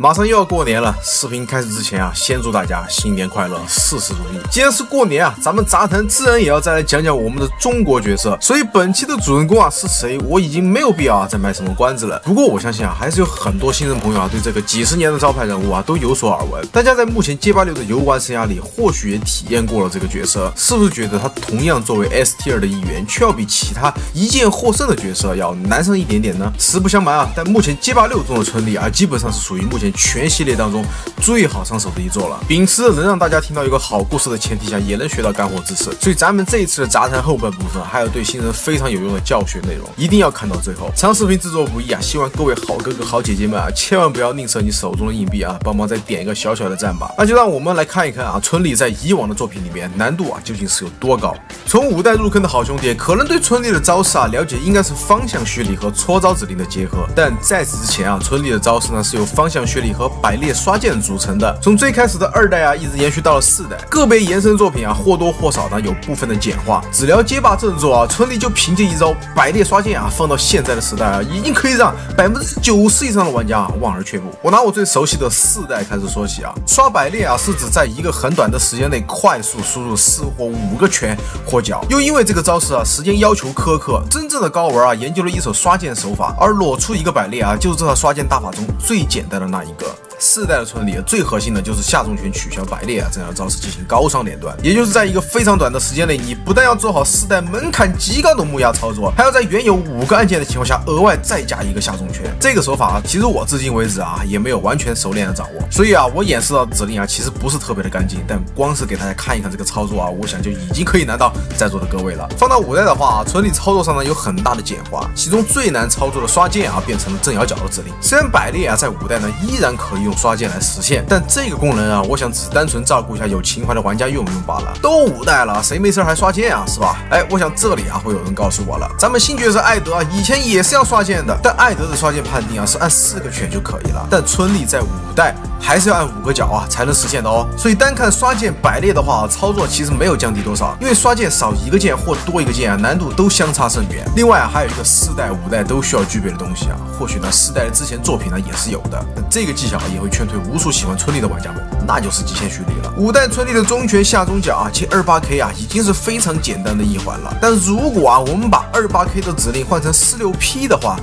马上又要过年了，视频开始之前啊，先祝大家新年快乐，事事如意。既然是过年啊，咱们杂谈自然也要再来讲讲我们的中国角色。所以本期的主人公啊是谁，我已经没有必要再卖什么关子了。不过我相信啊，还是有很多新人朋友啊对这个几十年的招牌人物啊都有所耳闻。大家在目前街霸6的游玩生涯里，或许也体验过了这个角色，是不是觉得他同样作为 S tier 的一员，却要比其他一剑获胜的角色要难上一点点呢？实不相瞒啊，但目前街霸6中的春丽啊，基本上是属于目前全系列当中最好上手的一座了。秉持着能让大家听到一个好故事的前提下，也能学到干货知识，所以咱们这一次的杂谈后半部分还有对新人非常有用的教学内容，一定要看到最后。长视频制作不易啊，希望各位好哥哥好姐姐们啊，千万不要吝啬你手中的硬币啊，帮忙再点一个小小的赞吧。那就让我们来看一看啊，春丽在以往的作品里面难度啊究竟是有多高。从5代入坑的好兄弟，可能对春丽的招式啊了解应该是方向蓄力和搓招指令的结合，但在此之前啊，春丽的招式呢是由方向蓄力和百裂刷剑组成的。从最开始的2代啊，一直延续到了4代，个别延伸作品啊或多或少呢有部分的简化。只聊街霸正作啊，春丽就凭借一招百裂刷剑啊，放到现在的时代啊，已经可以让90%以上的玩家啊望而却步。我拿我最熟悉的4代开始说起啊，刷百裂啊是指在一个很短的时间内快速输入4或5个拳或脚。又因为这个招式啊时间要求苛刻，真正的高文啊研究了一手刷剑手法，而裸出一个百裂啊就是这套刷剑大法中最简单的那一个。4代的春丽最核心的就是下重拳取消百裂啊这样的招式进行高伤连段，也就是在一个非常短的时间内，你不但要做好4代门槛极高的木压操作，还要在原有5个按键的情况下额外再加一个下重拳。这个手法啊，其实我至今为止啊也没有完全熟练的掌握，所以啊我演示到的指令啊其实不是特别的干净，但光是给大家看一看这个操作啊，我想就已经可以难到在座的各位了。放到5代的话啊，春丽操作上呢有很大的简化，其中最难操作的刷剑啊变成了正摇脚的指令。虽然百裂啊在5代呢依然可以用刷剑来实现，但这个功能啊，我想只单纯照顾一下有情怀的玩家用罢了。都5代了，谁没事还刷剑啊，是吧？哎，我想这里啊会有人告诉我了，咱们新角色艾德啊以前也是要刷剑的，但艾德的刷剑判定啊是按4个拳就可以了，但春丽在5代还是要按5个脚啊才能实现的哦。所以单看刷剑百裂的话，操作其实没有降低多少，因为刷剑少1个键或多1个键啊，难度都相差甚远。另外啊，还有一个4代、5代都需要具备的东西啊，或许呢4代的之前作品呢也是有的，但这个技巧也会劝退无数喜欢春丽的玩家们，那就是极限蓄力了。5代春丽的中拳下中脚啊，其 28K 啊已经是非常简单的一环了，但如果啊我们把 28K 的指令换成 46P 的话，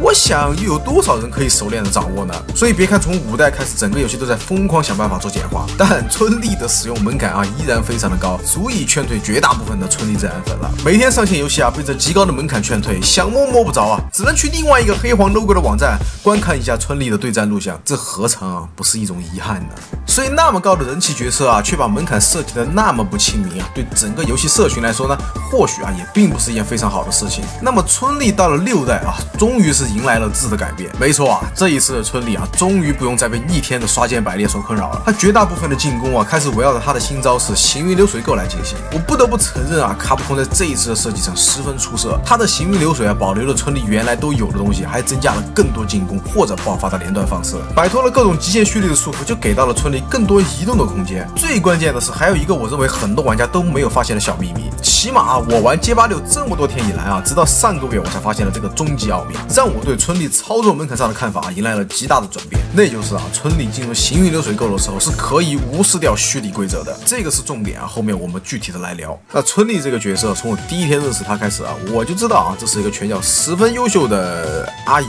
我想又有多少人可以熟练的掌握呢？所以别看从5代开始整个游戏都在疯狂想办法做简化，但春丽的使用门槛啊依然非常的高，足以劝退绝大部分的春丽真爱粉了。每天上线游戏啊被这极高的门槛劝退，想摸摸不着啊，只能去另外一个黑黄 logo 的网站观看一下春丽的对战录像，这何尝啊不是一种遗憾呢？所以那么高的人气角色啊，却把门槛设计的那么不亲民啊，对整个游戏社群来说呢，或许啊也并不是一件非常好的事情。那么春丽到了6代啊，终于是迎来了质的改变。没错啊，这一次的春丽啊，终于不用再被逆天的刷剑百裂所困扰了。他绝大部分的进攻啊，开始围绕着他的新招式行云流水构来进行。我不得不承认啊，卡普空在这一次的设计上十分出色。他的行云流水啊，保留了春丽原来都有的东西，还增加了更多进攻或者爆发的连段方式，摆脱了各种极限蓄力的束缚，就给到了春丽更多移动的空间。最关键的是，还有一个我认为很多玩家都没有发现的小秘密，起码啊，我玩街霸6这么多天以来啊，直到上个月我才发现了这个终极奥秘，让我对春丽操作门槛上的看法啊，迎来了极大的转变。那就是啊，春丽进入行云流水构的时候是可以无视掉蓄力规则的，这个是重点啊，后面我们具体的来聊。那春丽这个角色，从我第一天认识他开始啊，我就知道啊，这是一个拳脚十分优秀的阿姨。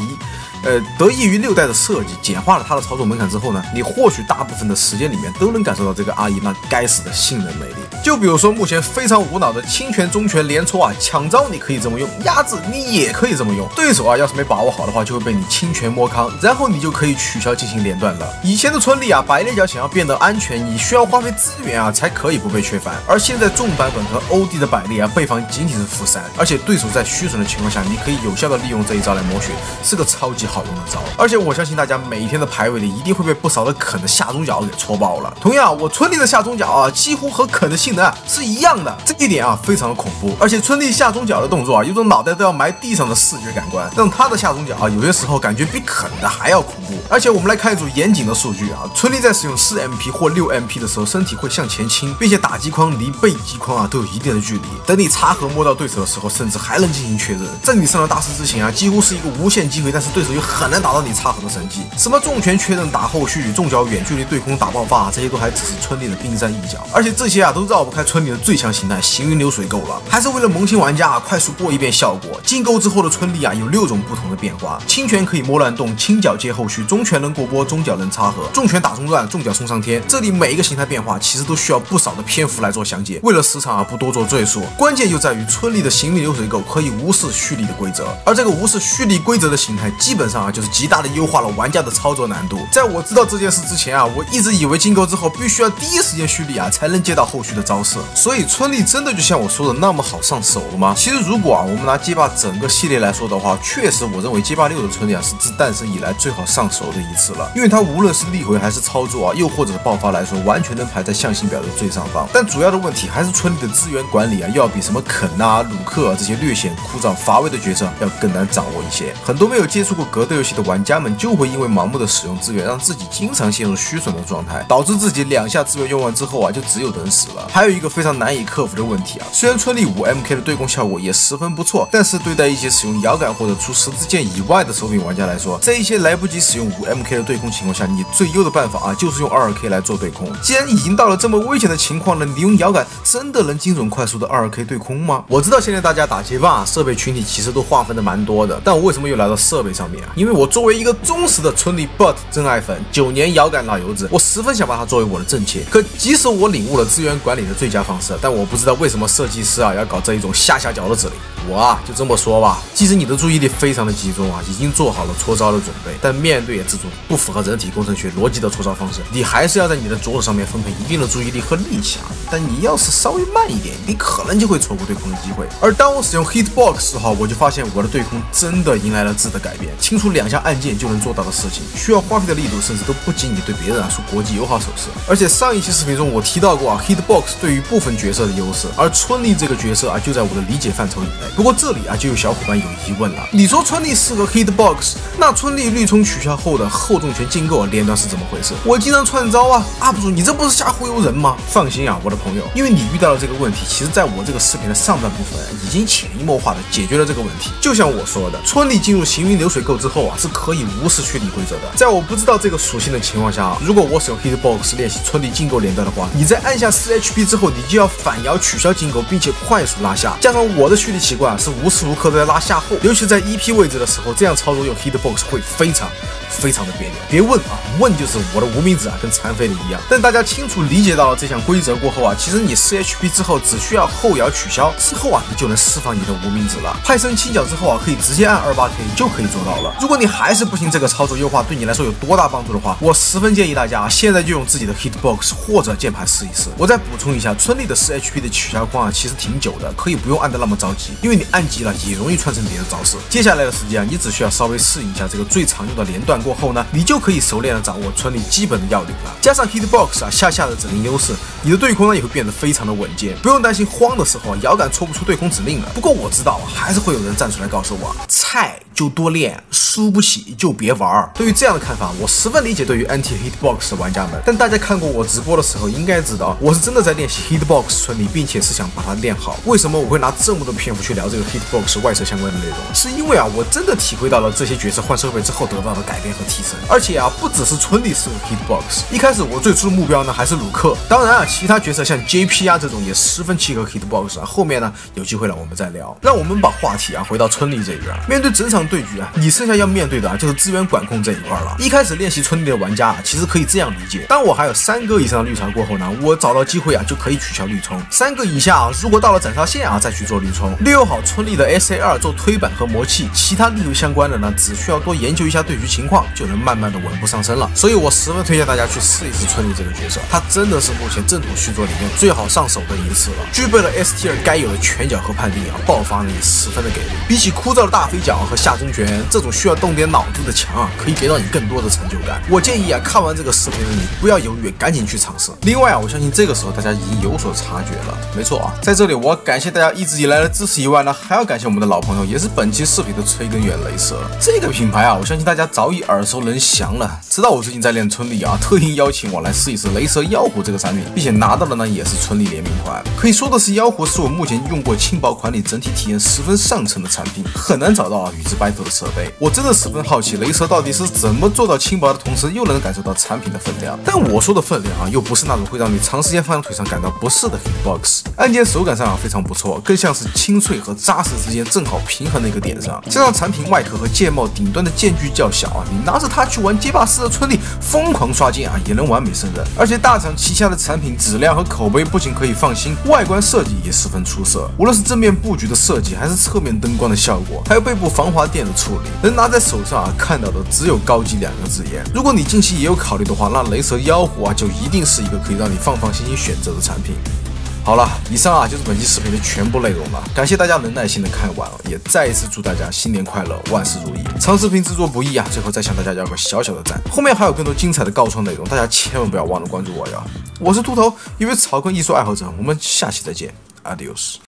得益于6代的设计，简化了他的操作门槛之后呢，你或许大部分的时间里面都能感受到这个阿姨那该死的性能魅力。就比如说目前非常无脑的轻拳、中拳连戳啊，抢招你可以这么用，压制你也可以这么用。对手啊要是没把握好的话，就会被你轻拳摸康，然后你就可以取消进行连段了。以前的春丽啊，百裂脚想要变得安全，你需要花费资源啊才可以不被缺反，而现在重版本和欧弟的百裂啊，背防仅仅是-3，而且对手在虚损的情况下，你可以有效的利用这一招来磨血，是个超级好用的招。而且我相信大家每一天的排位里一定会被不少的啃的下中脚给戳爆了。同样，我春丽的下中脚啊，几乎和啃的性能啊是一样的，这一点啊非常的恐怖。而且春丽下中脚的动作啊，有种脑袋都要埋地上的视觉感官，让他的下中脚啊有些时候感觉比啃的还要恐怖。而且我们来看一组严谨的数据啊，春丽在使用4MP 或6MP 的时候，身体会向前倾，并且打击框离背击框啊都有一定的距离。等你插合摸到对手的时候，甚至还能进行确认。在你上了大师之前啊，几乎是一个无限机会，但是对手又很难达到你插盒的成绩。什么重拳确认打后续，重脚远距离对空打爆发，这些都还只是春丽的冰山一角。而且这些都绕不开春丽的最强形态行云流水够了。还是为了萌新玩家快速过一遍效果，进钩之后的春丽有6种不同的变化：轻拳可以摸乱动，轻脚接后续，中拳能过波，中脚能插盒，重拳打中乱，重脚冲上天。这里每一个形态变化其实都需要不少的篇幅来做详解，为了时长不多做赘述。关键就在于春丽的行云流水够可以无视蓄力的规则，而这个无视蓄力规则的形态基本上就是极大的优化了玩家的操作难度。在我知道这件事之前我一直以为进钩之后必须要第一时间蓄力才能接到后续的招式，所以春丽真的就像我说的那么好上手了吗？其实如果我们拿街霸整个系列来说的话，确实我认为街霸6的春丽是自诞生以来最好上手的一次了，因为它无论是力回还是操作又或者是爆发来说，完全能排在象形表的最上方。但主要的问题还是春丽的资源管理要比什么肯鲁克这些略显枯燥乏味的角色要更难掌握一些。很多没有接触过格斗游戏的玩家们就会因为盲目的使用资源，让自己经常陷入虚损的状态，导致自己2下资源用完之后就只有等死了。还有一个非常难以克服的问题虽然春丽5MK 的对攻效果也十分不错，但是对待一些使用摇杆或者出十字键以外的手柄玩家来说，在一些来不及使用5MK 的对攻情况下，你最优的办法就是用2K 来做对空。既然已经到了这么危险的情况了，你用摇杆真的能精准快速的2K 对空吗？我知道现在大家打街霸设备群体其实都划分的蛮多的，但我为什么又来到设备上面因为我作为一个忠实的春丽 BOT 真爱粉，9年摇杆老油子，我十分想把它作为我的正切。可即使我领悟了资源管理的最佳方式，但我不知道为什么设计师要搞这一种下脚的指令。我就这么说吧，即使你的注意力非常的集中已经做好了搓招的准备，但面对这种不符合人体工程学逻辑的搓招方式，你还是要在你的左手上面分配一定的注意力和力气但你要是稍微慢一点，你可能就会错过对空的机会。而当我使用 Hitbox 时候，我就发现我的对空真的迎来了质的改变，轻触2下按键就能做到的事情，需要花费的力度甚至都不及你对别人说国际友好手势。而且上一期视频中我提到过Hitbox 对于部分角色的优势，而春丽这个角色就在我的理解范畴以内。不过这里就有小伙伴有疑问了，你说春丽适合 Hitbox， 那春丽绿冲取消后的后重拳进构连段是怎么回事？我经常串招UP 主你这不是瞎忽悠人吗？放心我的朋友，因为你遇到了这个问题，其实在我这个视频的上半部分已经潜移默化的解决了这个问题。就像我说的，春丽进入行云流水构之后是可以无视蓄力规则的。在我不知道这个属性的情况下如果我使用 Hitbox 练习春丽进构连段的话，你在按下4 HP 之后，你就要反摇取消进构，并且快速拉下。加上我的蓄力习惯是无时无刻都在拉下后，尤其在EP 位置的时候，这样操作用 Hitbox 会非常的别扭。别问问就是我的无名指跟残废的一样。但大家清楚理解到了这项规则过后其实你4 HP 之后只需要后摇取消之后你就能释放你的无名指了。派生轻脚之后可以直接按28K 就可以做到了。如果你还是不信这个操作优化对你来说有多大帮助的话，我十分建议大家现在就用自己的 Hitbox 或者键盘试一试。我再补充一下，春丽的4 HP 的取消框其实挺久的，可以不用按得那么着急，因为你按急了也容易串成别的招式。接下来的时间你只需要稍微适应一下这个最常用的连段过后呢，你就可以熟练的掌握春丽基本的要领了。加上 Hitbox下的指令优势，你的对空也会变得非常的稳健，不用担心慌的时候摇杆戳不出对空指令了。不过我知道还是会有人站出来告诉我，菜就多练，输不起就别玩。对于这样的看法，我十分理解对于 anti Hitbox 的玩家们。但大家看过我直播的时候应该知道，我是真的在练习 Hitbox 春丽，并且是想把它练好。为什么我会拿这么多篇幅去聊这个 Hitbox 外设相关的内容？是因为我真的体会到了这些角色换设备之后得到的改变和提升。而且不只是春丽适合 Hitbox， 一开始我最初的目标呢还是鲁克，当然其他角色像 JP 这种也十分契合 Hitbox 后面呢有机会了我们再聊。让我们把话题回到春丽这一边。面对整场对局你剩下要面对的就是资源管控这一块了。一开始练习春丽的玩家其实可以这样理解，当我还有3个以上的绿潮过后呢，我找到机会就可以取消绿冲。3个以下如果到了斩杀线再去做绿冲。利用好春丽的 SA2 做推板和魔器，其他力度相关的呢只需要多研究一下对局情况，就能慢慢的稳步上升了。所以我十分推荐大家去试一试春丽这个角色，它真的是目前正统续作里面最好上手的一次了，具备了 S tier 该有的拳脚和判定爆发力十分的给力。比起枯燥的大飞脚和下中拳，这种需要动点脑子的墙可以给到你更多的成就感。我建议看完这个视频的你不要犹豫，赶紧去尝试。另外我相信这个时候大家已经有所察觉了。没错在这里我感谢大家一直以来的支持以外呢，还要感谢我们的老朋友，也是本期视频的催更员雷蛇。这个品牌我相信大家早已耳熟能详了。知道我最近在练春丽特意邀请我来试一试雷蛇妖狐这个产品，并且拿到的呢也是春丽联名款。可以说的是妖狐是我目前用过轻薄款里整体体验十分上乘的产品，很难找到到与之 battle 的设备。我真的十分好奇，雷蛇到底是怎么做到轻薄的同时又能感受到产品的分量。但我说的分量啊，又不是那种会让你长时间放在腿上感到不适的 hitbox。按键手感上非常不错，更像是清脆和扎实之间正好平衡的一个点上。加上产品外壳和键帽顶端的间距较小啊，你拿着它去玩街霸4的村里疯狂刷键啊，也能完美胜任。而且大厂旗下的产品质量和口碑不仅可以放心，外观设计也十分出色。无论是正面布局的设计，还是侧面灯光的效果，还有背部防滑垫的处理，能拿在手上啊，看到的只有高级2个字眼。如果你近期也有考虑的话，那雷蛇妖狐啊，就一定是一个可以让你放心选择的产品。好了，以上啊就是本期视频的全部内容了，感谢大家能耐心的看完，也再一次祝大家新年快乐，万事如意。长视频制作不易啊，最后再向大家要个小小的赞。后面还有更多精彩的高创内容，大家千万不要忘了关注我哟。我是秃头，一位草根艺术爱好者，我们下期再见 ，Adios。